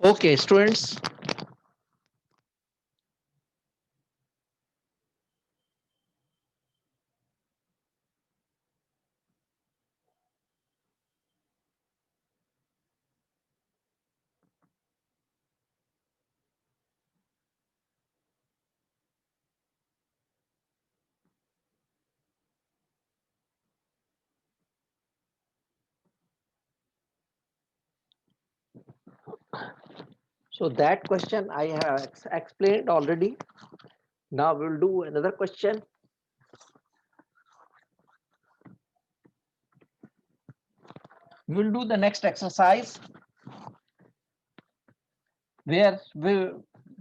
Okay, students. So that question I have explained already. Now we'll do another question. We'll do the next exercise where we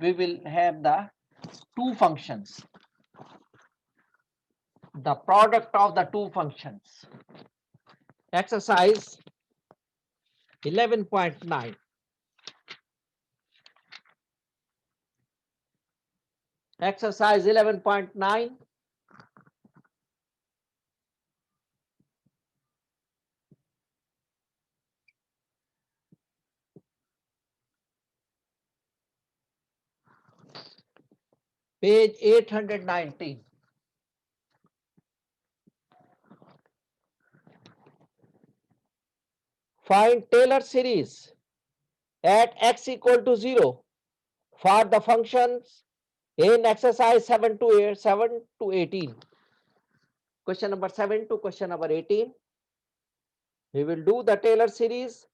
will have the two functions, the product of the two functions. Exercise 11.9. Exercise 11.9. Page 819. Find Taylor series at x equal to 0 for the functions in exercise 7 to 18. Question number 7 to question number 18. We will do the Taylor series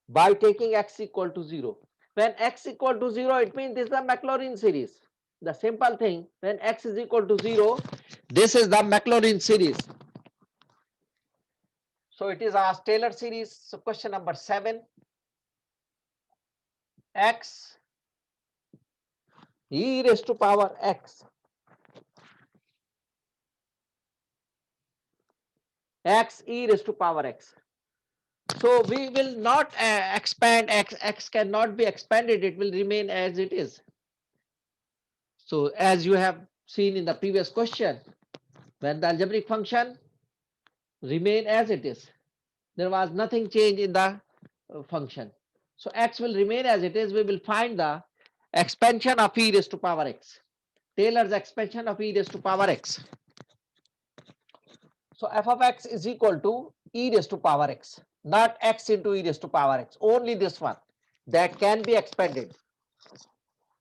by taking x equal to 0. When x equal to 0, it means this is the Maclaurin series. The simple thing, when x is equal to 0, this is the Maclaurin series. So it is our Taylor series. So question number 7, x e raised to power x, x e raised to power x. So we will not expand x, x cannot be expanded, it will remain as it is. So as you have seen in the previous question, when the algebraic function remain as it is, there was nothing changed in the function. So x will remain as it is. We will find the expansion of e raised to power x, Taylor's expansion of e raised to power x. So f of x is equal to e raised to power x, not x into e raised to power x, only this one that can be expanded.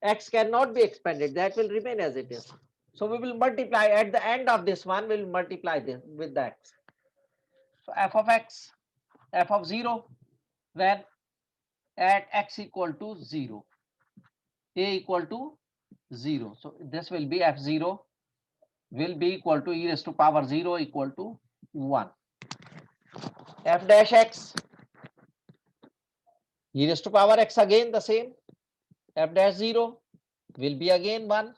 X cannot be expanded, that will remain as it is. So we will multiply at the end of this one, we will multiply this with the x. So f of x, f of 0, when at x equal to 0, a equal to 0. So this will be f0 will be equal to e raised to power 0 equal to 1. F dash x, e raised to power x again the same. F dash 0 will be again 1.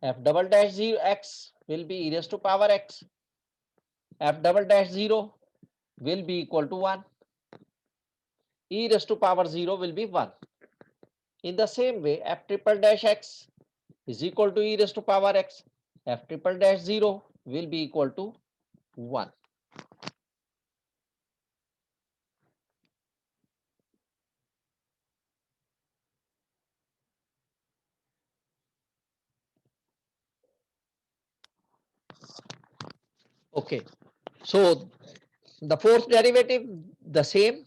F double dash 0 x will be e raised to power x. F double dash 0 will be equal to 1. E raised to power 0 will be 1. In the same way, f triple dash x is equal to e raised to power x. F triple dash 0 will be equal to 1. Okay. So the fourth derivative, the same.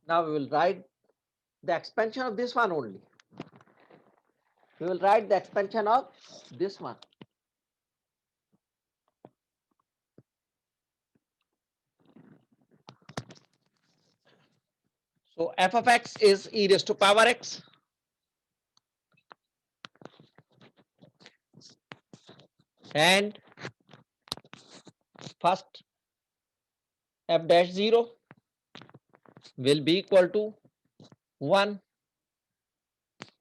Now we will write the expansion of this one only. We will write the expansion of this one. So f of x is e raised to power x. And first f dash 0 will be equal to 1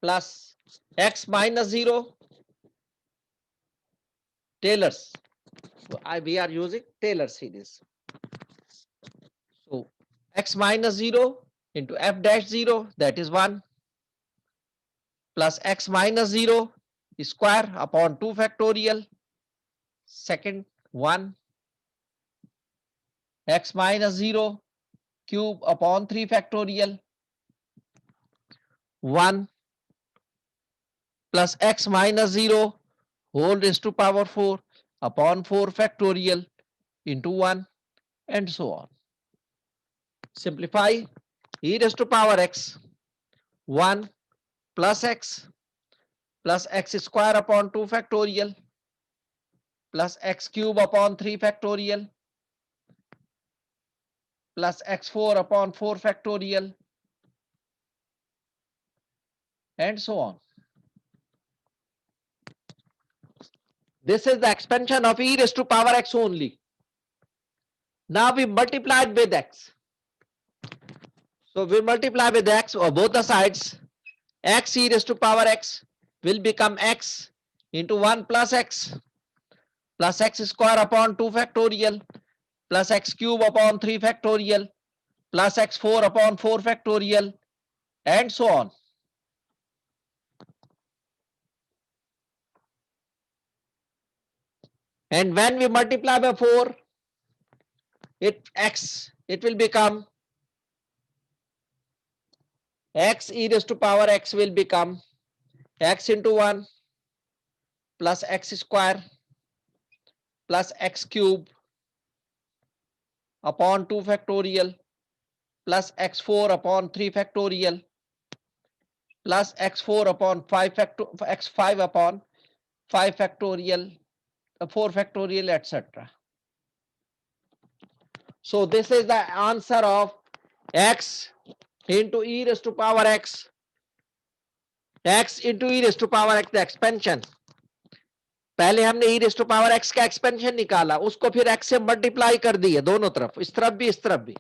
plus x minus 0 Taylor's. So we are using Taylor series. So x minus 0 into f dash 0, that is 1, plus x minus 0 square upon 2 factorial second 1 x minus 0 cube upon 3 factorial 1 plus x minus 0 whole raised to power 4 upon 4 factorial into 1 and so on. Simplify e raised to power x 1 plus x square upon 2 factorial plus x cube upon 3 factorial plus x4 upon 4 factorial and so on. This is the expansion of e raised to power x only. Now we multiplied with x. So we multiply with x or both the sides. X e raised to power x will become x into 1 plus x square upon 2 factorial plus x cube upon 3 factorial plus x4 upon 4 factorial and so on. And when we multiply by 4, it will become x e raised to power x will become x into 1 plus x square plus x cube upon 2 factorial plus x4 upon 3 factorial plus x4 upon 5 x5 upon 5 factorial 4 factorial etc. So this is the answer of x into e raised to power x into e raised to power x the expansion. पहले हमने e raised to power x का expansion निकाला, उसको फिर x से multiply कर दिए दोनों तरफ, इस तरफ भी इस तरफ भी,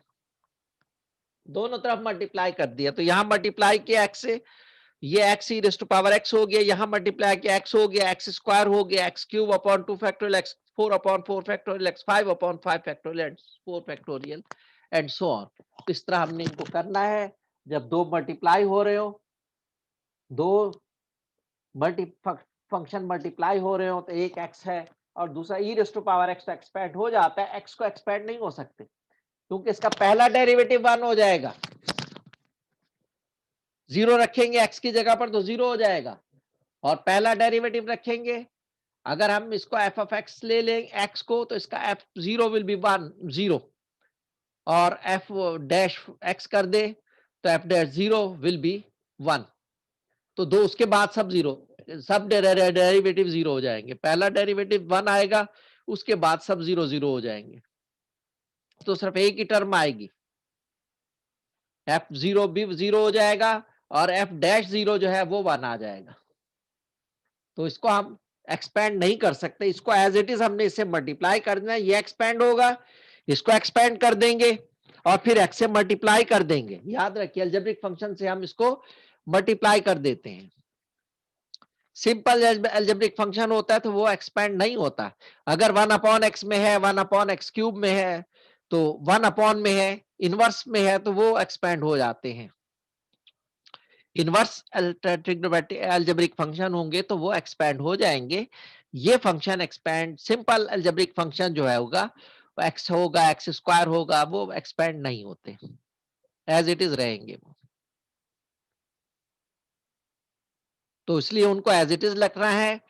दोनों तरफ मल्टीप्लाई कर दिया. तो यहां मल्टीप्लाई किया x से, ये x e raised to power x हो गया, यहां मल्टीप्लाई किया x हो गया, x स्क्वायर हो गया, x cube upon 2 factorial, x 4 upon 4 factorial, x 5 upon 5 factorial and 4 factorial and so on. इस तरह हमने इनको करना है. जब दो मल्टीप्लाई हो रहे हो, दो फंक्शन मल्टीप्लाई हो रहे हो, तो एक x है और दूसरा e raised to power x expand हो जाता है. x को एक्सपेंड नहीं हो सकते क्योंकि इसका पहला डेरिवेटिव 1 हो जाएगा. 0 रखेंगे x की जगह पर तो 0 हो जाएगा और पहला डेरिवेटिव रखेंगे. अगर हम इसको f of x ले लें x को, तो इसका f0 विल बी 1 0 और f डैश x कर दे तो f डैश 0 विल बी 1. तो दो उसके बाद सब 0, सब डेरिवेटिव 0 हो जाएंगे. पहला डेरिवेटिव 1 आएगा, उसके बाद सब 0 0 हो जाएंगे. तो सिर्फ एक ही टर्म आएगी, f0 भी 0 हो जाएगा और f डैश 0 जो है वो 1 आ जाएगा. तो इसको हम एक्सपेंड नहीं कर सकते, इसको एज इट इज हमने इससे मल्टीप्लाई कर देना. ये एक्सपेंड होगा, इसको एक्सपेंड कर देंगे और फिर x से मल्टीप्लाई कर देंगे. याद रखिए अलजेब्रिक फंक्शन से हम इसको मल्टीप्लाई कर देते हैं. सिंपल अलजेब्रिक फंक्शन होता है तो वो एक्सपेंड नहीं होता. अगर 1 अपॉन x में है, 1 अपॉन x क्यूब में है, तो 1 अपॉन में है, इनवर्स में है, तो वो एक्सपेंड हो जाते हैं. इनवर्स ट्रिग्नोमेट्रिक अलजेब्रिक फंक्शन होंगे तो वो एक्सपेंड हो जाएंगे. ये function expand, simple algebraic function जो है होगा, एक्स होगा, एक्स स्क्वायर होगा, वो एक्सपेंड नहीं होते, एज इट इज रहेंगे वो. तो इसलिए उनको एज इट इज रखना है.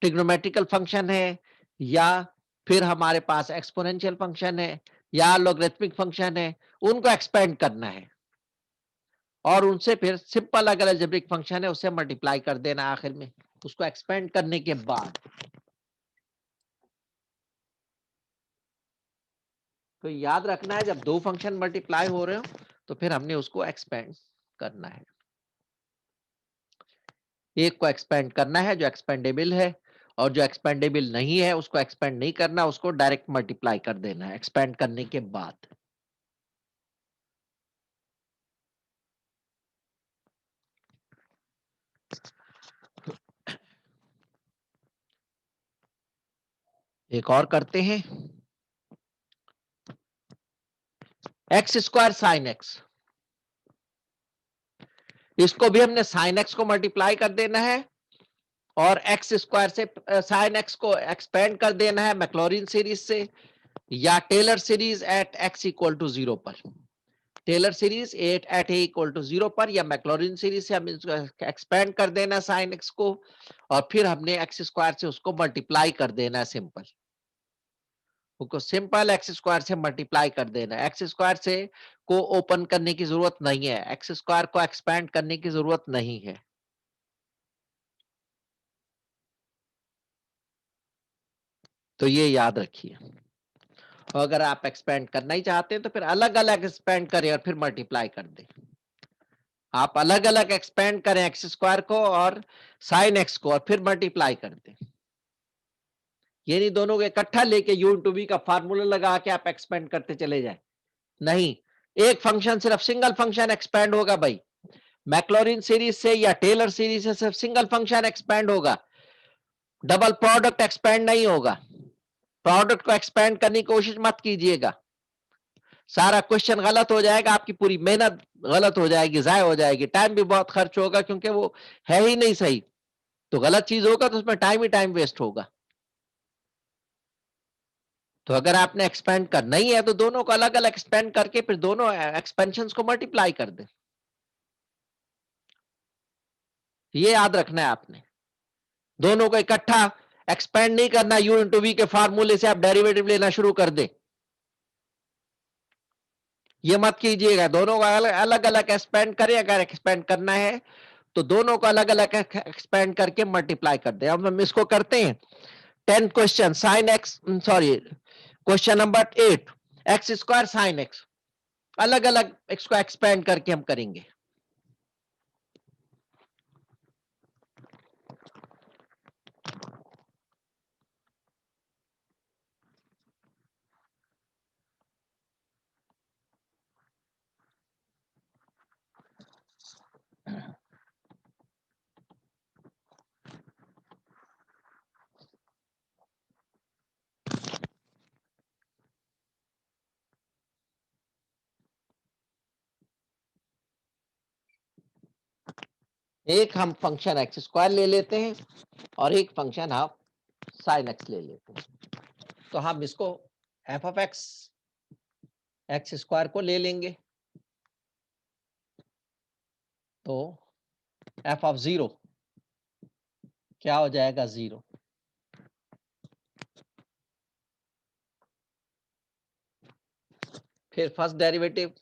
ट्रिग्नोमेट्रिकल फंक्शन है या फिर हमारे पास एक्सपोनेंशियल फंक्शन है या लॉगरिथमिक फंक्शन है, उनको एक्सपेंड करना है और उनसे फिर सिंपल अगर अलजेब्रिक फंक्शन है उससे मल्टीप्लाई कर देना आखिर में, उसको एक्सपेंड करने के बाद. तो याद रखना है जब दो फंक्शन मल्टीप्लाई हो रहे हो तो फिर हमने उसको एक्सपेंड करना है. एक को एक्सपेंड करना है जो एक्सपेंडेबल है, और जो एक्सपेंडेबल नहीं है उसको एक्सपेंड नहीं करना, उसको डायरेक्ट मल्टीप्लाई कर देना है एक्सपेंड करने के बाद. एक और करते हैं, एक्स स्क्वायर साइन एक्स. इसको भी हमने साइन एक्स को मल्टीप्लाई कर देना है और एक्स स्क्वायर से साइन एक्स को एक्सपेंड कर देना है मैक्लॉरिन सीरीज से या Taylor series at x equal to 0 पर। Taylor series at a equal to 0 पर या मैक्लॉरिन सीरीज से हम एक्सपेंड कर देना साइन एक्स को और फिर हमने एक्स स्क्वायर से उसको मल्टीप्लाई कर देना है सिंपल। उसको सिंपल एक्स स्क्वायर से मल्टीप्लाई कर देना। एक्स स्क्वायर से को ओपन करने की जरूरत नहीं है, एक्स स्क्वायर को एक्सपेंड करने की जरूरत नहीं है। तो ये याद रखिए। और अगर आप एक्सपेंड करना ही चाहते हैं तो फिर अलग अलग एक्सपेंड करें और फिर मल्टीप्लाई कर दें। आप अलग अलग एक्सपेंड करें एक्स स्क्वायर को और साइन एक्स को और फिर मल्टीप्लाई कर दें। ये नहीं दोनों को इकट्ठा लेके यू इंटू वी का फार्मूला लगा के आप एक्सपेंड करते चले जाए। नहीं, एक फंक्शन सिर्फ सिंगल फंक्शन एक्सपेंड होगा भाई। मैक्लॉरिन सीरीज से या टेलर सीरीज से सिर्फ सिंगल फंक्शन एक्सपेंड होगा, डबल प्रोडक्ट एक्सपेंड नहीं होगा। प्रोडक्ट को एक्सपेंड करने की कोशिश मत कीजिएगा, सारा क्वेश्चन गलत हो जाएगा, आपकी पूरी मेहनत गलत हो जाएगी, जाया हो जाएगी, टाइम भी बहुत खर्च होगा क्योंकि वो है ही नहीं सही। तो गलत चीज होगा तो उसमें टाइम ही टाइम वेस्ट होगा। तो अगर आपने एक्सपेंड करना ही है तो दोनों को अलग अलग एक्सपेंड करके फिर दोनों एक्सपेंशंस को मल्टीप्लाई कर दें। ये याद रखना है आपने, दोनों को इकट्ठा एक्सपेंड नहीं करना। यू इंटू वी के फार्मूले से आप डेरिवेटिव लेना शुरू कर दे, ये मत कीजिएगा। दोनों का अलग अलग एक्सपेंड करें, अगर एक्सपेंड करना है तो दोनों को अलग अलग एक्सपेंड करके मल्टीप्लाई कर दे। अब हम इसको करते हैं 10 question sine x, sorry question number 8 x square sine x, अलग अलग इसको एक्सपेंड करके हम करेंगे। एक हम फंक्शन एक्स स्क्वायर ले लेते हैं और एक फंक्शन हम साइन एक्स ले लेते हैं। तो हम इसको F of x x square को ले लेंगे, तो एफ ऑफ 0 क्या हो जाएगा 0। फिर first derivative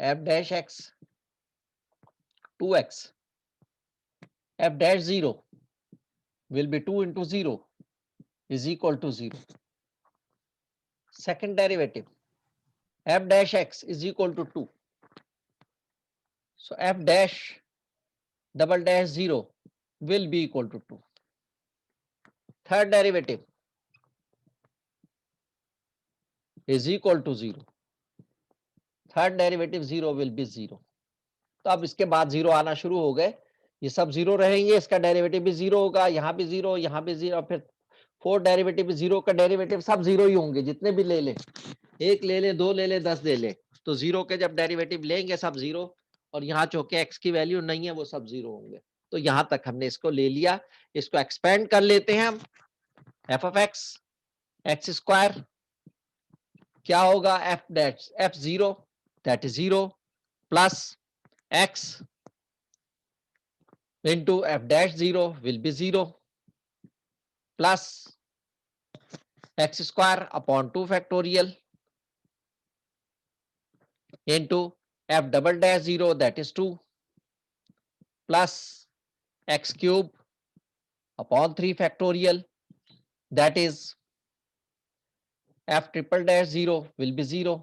F dash x 2x, f dash 0 will be 2 into 0 is equal to 0. Second derivative f dash x is equal to 2. So f dash double dash 0 will be equal to 2. Third derivative is equal to 0. Third derivative 0 will be 0. तो अब इसके बाद 0 आना शुरू हो गए, ये सब 0 रहेंगे, इसका डेरिवेटिव भी 0 होगा, यहाँ भी 0, यहाँ भी 0, फिर फोर्थ डेरिवेटिव भी 0 का डेरिवेटिव सब 0 ही होंगे, जितने भी ले ले, एक ले ले, दो ले ले, 10 ले ले, तो 0 के जब डेरिवेटिव लेंगे सब 0, और यहाँ चूंकि x की वैल्यू नहीं है वो सब 0 होंगे। तो यहाँ तक हमने इसको ले लिया, इसको एक्सपेंड कर लेते हैं हम। F of x x square क्या होगा, F dash F 0 that is 0 plus x into f dash 0 will be 0 plus x square upon 2 factorial into f double dash 0 that is 2 plus x cube upon 3 factorial that is f triple dash 0 will be 0।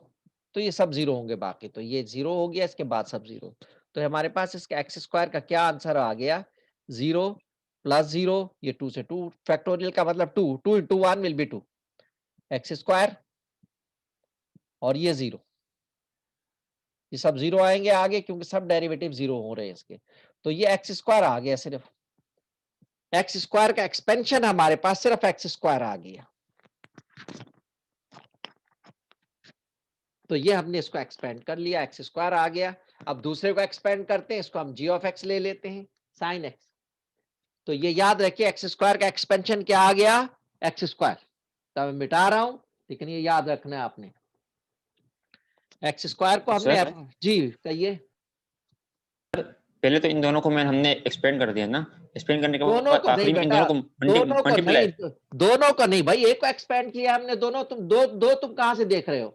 तो ये सब 0 होंगे बाकी, तो ये 0 हो गया, इसके बाद सब 0। तो हमारे पास इसका एक्स स्क्वायर का क्या आंसर आ गया, 0 प्लस 0, ये 2 से 2 फैक्टोरियल का मतलब 2, 2 into 1 will be 2 x square और ये 0, ये सब 0 आएंगे आगे क्योंकि सब डेरिवेटिव 0 हो रहे हैं इसके। तो ये एक्स स्क्वायर आ गया, सिर्फ एक्स स्क्वायर का एक्सपेंशन हमारे पास सिर्फ एक्स स्क्वायर आ गया। तो ये हमने इसको एक्सपेंड कर लिया, एक्स स्क्वायर आ गया। अब दूसरे को एक्सपेंड करते हैं, इसको हम जी ऑफ एक्स ले लेते हैं साइन एक्स। तो ये याद रखिए एक्स स्क्वायर का एक्सपेंशन क्या आ गया, एक्स स्क्वायर। तो मैं मिटा रहा हूं, लेकिन ये याद रखना है आपने, एक्स स्क्वायर को हमने सर जी कहिए। पहले तो इन दोनों को हमने एक्सपेंड कर दिया ना, एक्सपेंड करने के दोनों बाद को नहीं आखिरी में इन बेटा, दोनों को दोनों को मल्टीप्लाई। नहीं, दोनों को नहीं भाई, एक को एक्सपेंड किया हमने, दोनों तुम दो तुम कहां से देख रहे हो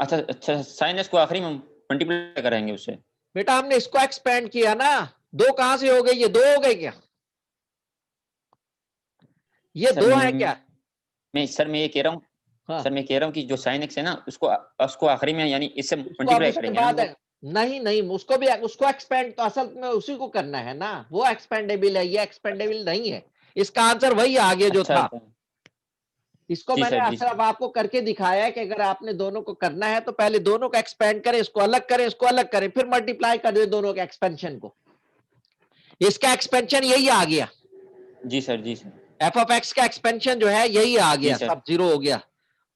अच्छा अच्छा, साइन एक्स को आखिरी में मल्टीप्लाई करेंगे उससे। बेटा, हमने इसको एक्सपेंड किया ना, दो कहां से हो गए, ये दो हो गए क्या, ये सर दो है क्या? मैं ये कह रहा हूँ, हाँ, सर मैं कह रहा हूँ कि जो साइन एक्स है ना उसको उसको आखिरी में यानी इससे उसको अब मल्टीप्लाई इसके करेंगे ना बाद वो। है, नहीं नहीं, उसको भी, उसको एक्सपेंड तो असल में उसी को करना है ना, वो एक्सपेंडेबल है, ये एक्सपेंडेबल नहीं है। इसका आंसर वही आगे जो अच्छा था, अच्छा। इसको जी मैंने सर, जी असल सर। अब आपको करके दिखाया है कि अगर आपने दोनों को करना है तो पहले दोनों को एक्सपेंड करें, इसको अलग करें, इसको अलग करें, फिर मल्टीप्लाई कर दे दोनों के एक्सपेंशन को। इसका एक्सपेंशन यही आ गया, जी सर, जी सर। एफ ऑफ एक्स का एक्सपेंशन जो है यही आ जी गया, सर, सब जीरो हो गया।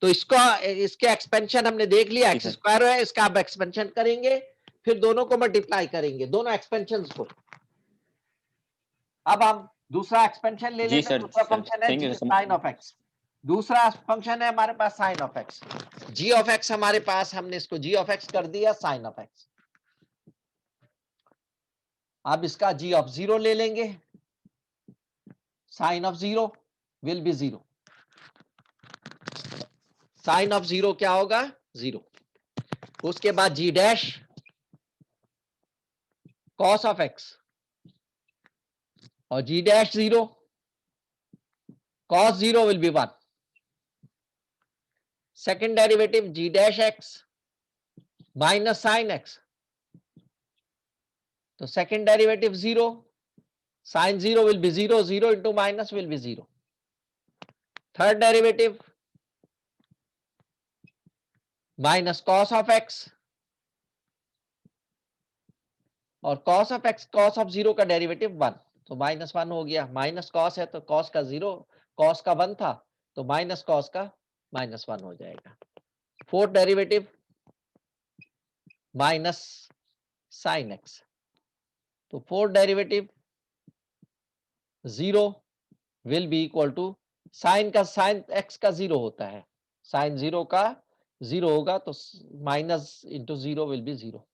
तो इसका, इसके एक्सपेंशन हमने देख लिया, जी एक्स सर। स्क्वायर है, इसका आप एक्सपेंशन करेंगे, फिर दोनों को मल्टीप्लाई करेंगे, दोनों एक्सपेंशन को। अब हम दूसरा एक्सपेंशन ले जी लेते हैं, सर, दूसरा सर फंक्शन है थैंक जी you sir. Sine of x. दूसरा फंक्शन है हमारे पास sine of x, g of x हमारे पास, हमने इसको जी ऑफ एक्स कर दिया साइन ऑफ एक्स। अब इसका जी ऑफ जीरो ले लेंगे, sine of zero will be zero, sine of zero क्या होगा, जीरो। उसके बाद g dash cos of x, और g dash zero, cos 0 will be 1. Second derivative g dash x minus sin x. So second derivative 0, sin 0 will be 0, 0 into minus will be 0. Third derivative minus cos of x, और cos of x, cos of 0 का derivative 1, तो minus 1 हो गया, minus cos है तो cos का 0, cos का 1 था तो माइनस cos का माइनस 1 हो जाएगा। Fourth derivative minus sin x, तो fourth derivative 0 will be equal to, sine का, साइन एक्स का 0 होता है, साइन 0 का 0 होगा तो minus into 0 will be 0।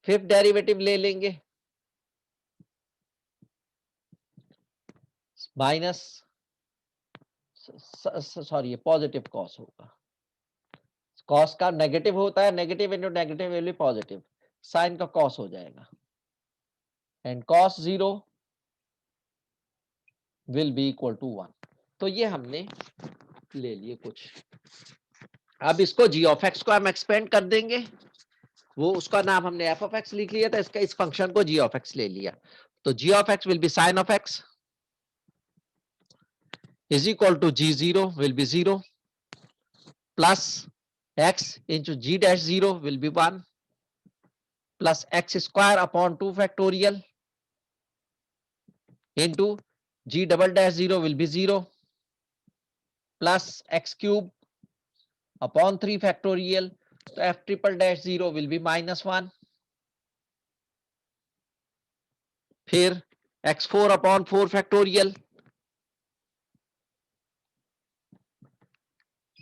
Fifth derivative ले लेंगे, माइनस, सॉरी ये पॉजिटिव कॉस होगा, कॉस का नेगेटिव होता है, negative into negative will be positive, sine का कॉस हो जाएगा, and cos 0 will be equal to 1। तो ये हमने ले लिए कुछ। अब इसको जी ऑफ एक्स को हम एक्सपेंड कर देंगे, वो उसका नाम हमने एफ ऑफ एक्स लिख लिया था, इसका इस फंक्शन को जी ऑफ एक्स ले लिया, तो g of x will be sine of x is equal to g zero will be 0 plus x into g dash 0 will be 1 plus x square upon 2 factorial into g double dash 0 will be 0 plus x cube upon 3 factorial, तो f triple dash 0 will be minus 1, फिर x4 upon 4 factorial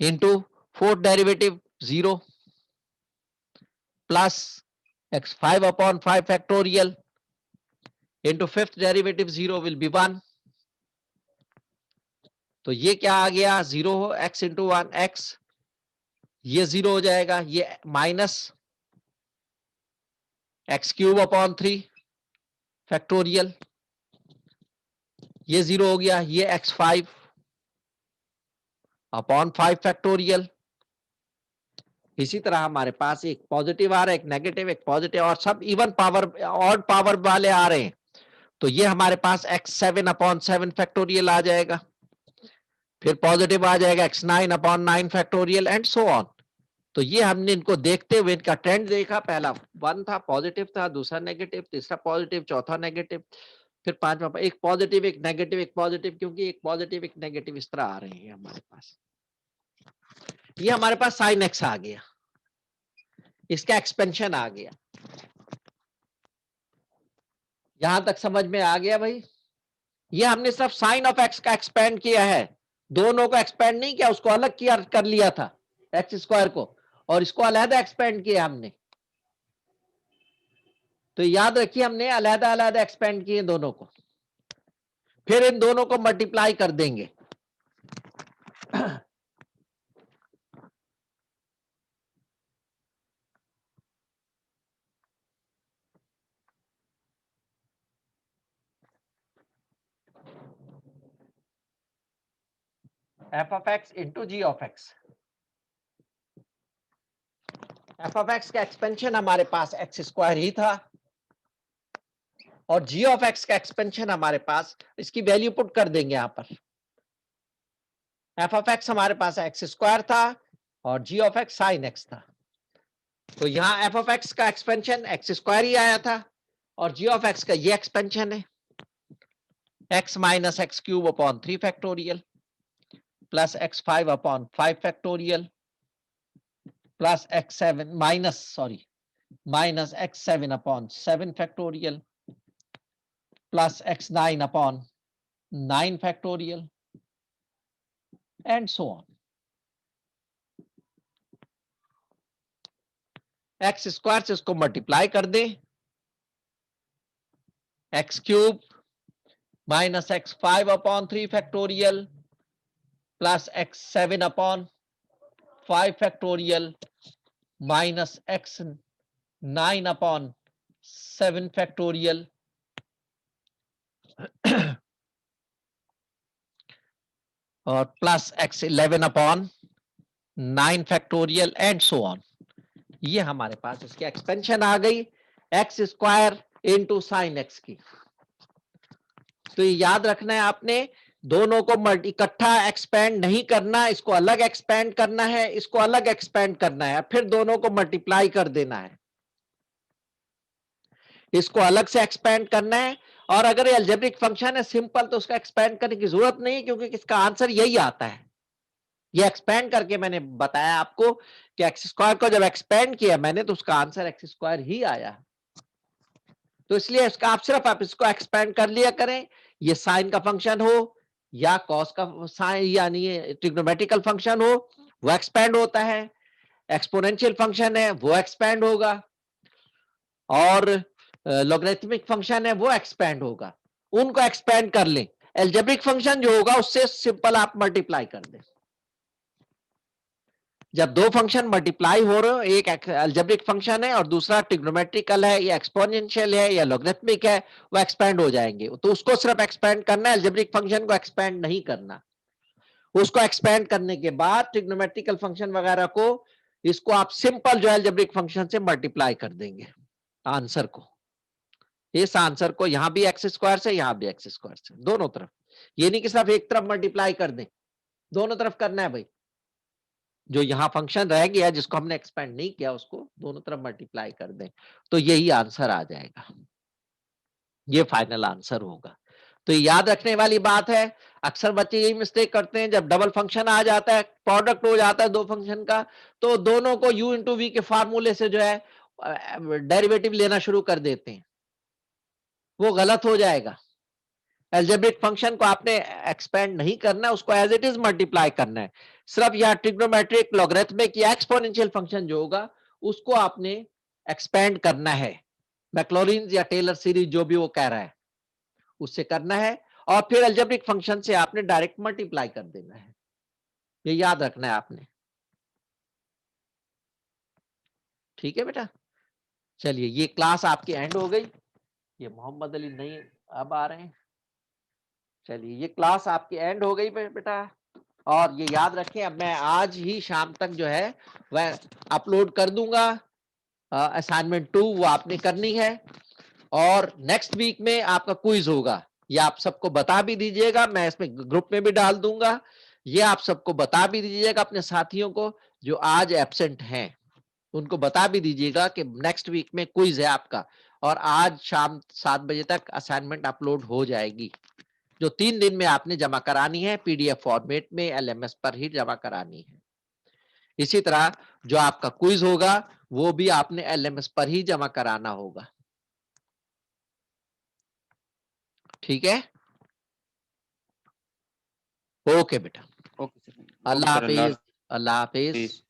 into fourth derivative 0 plus x5 upon 5 factorial into fifth derivative 0 will be 1। तो ये क्या आ गया, 0 हो, x into 1 x, ये 0 हो जाएगा, ये minus x cube upon 3 factorial, ये 0 हो गया, ये x5 अपॉन 5 फैक्टोरियल। इसी तरह हमारे पास एक पॉजिटिव आ रहा है, एक नेगेटिव, एक पॉजिटिव, और सब इवन पावर, ऑड पावर वाले आ रहे हैं, तो ये हमारे पास x7 अपॉन 7 फैक्टोरियल आ जाएगा, फिर पॉजिटिव आ जाएगा x9 upon 9 factorial and so on. तो ये हमने इनको देखते हुए इनका ट्रेंड देखा, पहला 1 था, पॉजिटिव था, दूसरा नेगेटिव, तीसरा पॉजिटिव, चौथा नेगेटिव, फिर पांचवा एक पॉजिटिव, एक नेगेटिव, एक पॉजिटिव, क्योंकि एक पॉजिटिव एक नेगेटिव इस तरह आ रहे हैं हमारे पास। ये हमारे पास साइन एक्स आ गया, इसका एक्सपेंशन आ गया। यहां तक समझ में आ गया भाई? ये हमने सिर्फ साइन ऑफ एक्स का एक्सपेंड किया है, दोनों को एक्सपेंड नहीं किया, उसको अलग किया कर लिया था एक्स स्क्वायर को, और इसको अलहदा एक्सपेंड किया हमने। तो याद रखिए हमने अलहदा अलहदा एक्सपेंड किए दोनों को, फिर इन दोनों को मल्टीप्लाई कर देंगे। F of x into g of x. F of x का एक्सपेंशन हमारे पास एक्स स्क्वायर ही था, और जी ऑफ एक्स का एक्सपेंशन हमारे पास, इसकी वैल्यू पुट कर देंगे यहां पर। एफ ऑफ एक्स हमारे पास एक्स स्क्वायर था और g of x sine x था, तो यहां एफ ऑफ एक्स का एक्सपेंशन एक्स स्क्वायर ही आया था, और जी ऑफ एक्स का ये एक्सपेंशन है x minus x cube upon 3 factorial plus x 5 upon 5 factorial plus x 7 minus x 7 upon 7 factorial plus x 9 upon 9 factorial and so on. X square से इसको multiply कर दे, x cube minus x 5 upon 3 factorial plus x 7 upon 5 factorial minus x 9 upon 7 factorial और plus x 11 upon 9 factorial and so on. ये हमारे पास इसकी expansion आ गई x square into sine x की। तो ये याद रखना है आपने, दोनों को इकट्ठा एक्सपेंड नहीं करना, इसको अलग एक्सपेंड करना है, इसको अलग एक्सपेंड करना है, फिर दोनों को मल्टीप्लाई कर देना है। इसको अलग से एक्सपेंड करना है, और अगर ये अलजेब्रिक फंक्शन है सिंपल तो उसका एक्सपेंड करने की जरूरत नहीं, क्योंकि इसका आंसर यही आता है। ये एक्सपेंड करके मैंने बताया आपको कि एक्स स्क्वायर को जब एक्सपेंड किया मैंने तो उसका आंसर एक्स स्क्वायर ही आया। तो इसलिए इसका आप इसको एक्सपेंड कर लिया करें, ये साइन का फंक्शन हो या कॉस का साइन यानी ट्रिग्नोमेट्रिकल फंक्शन हो वो एक्सपेंड होता है, एक्सपोनेंशियल फंक्शन है वो एक्सपेंड होगा, और लॉगरिथमिक फंक्शन है वो एक्सपेंड होगा। उनको एक्सपेंड कर लें, एल्जेब्रिक फंक्शन जो होगा उससे सिंपल आप मल्टीप्लाई कर दें। जब दो फंक्शन मल्टीप्लाई हो रहे हो, एक अलजेब्रिक फंक्शन है और दूसरा ट्रिग्नोमेट्रिकल है या एक्सपोनेंशियल है या लॉगरिथमिक है, वो एक्सपेंड हो जाएंगे। तो उसको सिर्फ एक्सपेंड करना है, अलजेब्रिक फंक्शन को एक्सपेंड नहीं करना। उसको एक्सपेंड करने के बाद ट्रिग्नोमेट्रिकल फंक्शन वगैरह को, इसको आप सिंपल जो अलजेब्रिक फंक्शन से मल्टीप्लाई कर देंगे आंसर को। इस आंसर को यहां भी एक्स स्क्वायर से यहां भी एक्स स्क्वायर से, दोनों तरफ। ये नहीं कि सिर्फ एक तरफ मल्टीप्लाई कर दें, दोनों तरफ करना है भाई। जो यहां फंक्शन रह गया जिसको हमने एक्सपेंड नहीं किया उसको दोनों तरफ मल्टीप्लाई कर दें, तो यही आंसर आ जाएगा, ये फाइनल आंसर होगा। तो याद रखने वाली बात है, अक्सर बच्चे यही मिस्टेक करते हैं, जब डबल फंक्शन आ जाता है, प्रोडक्ट हो जाता है दो फंक्शन का, तो दोनों को u इंटू वी के फार्मूले से जो है डेरिवेटिव लेना शुरू कर देते हैं, वो गलत हो जाएगा। एल्जेब्रिक फंक्शन को आपने एक्सपेंड नहीं करना है, उसको एज इट इज मल्टीप्लाई करना है। सिर्फ यहाँ ट्रिग्नोमेट्रिक लॉगरिथमिक या एक्सपोनेंशियल फंक्शन जो होगा उसको आपने एक्सपेंड करना है, मैक्लॉरिन्स या टेलर सीरीज जो भी वो कह रहा है उससे करना है, और फिर एल्जेब्रिक फंक्शन से आपने डायरेक्ट मल्टीप्लाई कर देना है। ये याद रखना है आपने, ठीक है बेटा। चलिए ये क्लास आपकी एंड हो गई। ये मोहम्मद अली नहीं अब आ रहे हैं। चलिए ये क्लास आपकी एंड हो गई बेटा, और ये याद रखें अब मैं आज ही शाम तक जो है वह अपलोड कर दूंगा असाइनमेंट 2, वो आपने करनी है। और नेक्स्ट वीक में आपका क्विज होगा, ये आप सबको बता भी दीजिएगा, मैं इसमें ग्रुप में भी डाल दूंगा। ये आप सबको बता भी दीजिएगा अपने साथियों को जो आज एब्सेंट हैं, उनको बता भी दीजिएगा कि नेक्स्ट वीक में क्विज है आपका, और आज शाम 7 बजे तक असाइनमेंट अपलोड हो जाएगी, जो 3 दिन में आपने जमा करानी है, पीडीएफ फॉर्मेट में एलएमएस पर ही जमा करानी है। इसी तरह जो आपका क्विज होगा वो भी आपने एलएमएस पर ही जमा कराना होगा, ठीक है। ओके बेटा, ओके सर, अल्लाह ओके सर, अल्लाह हाफिज, अल्लाह हाफिज। हाफिज।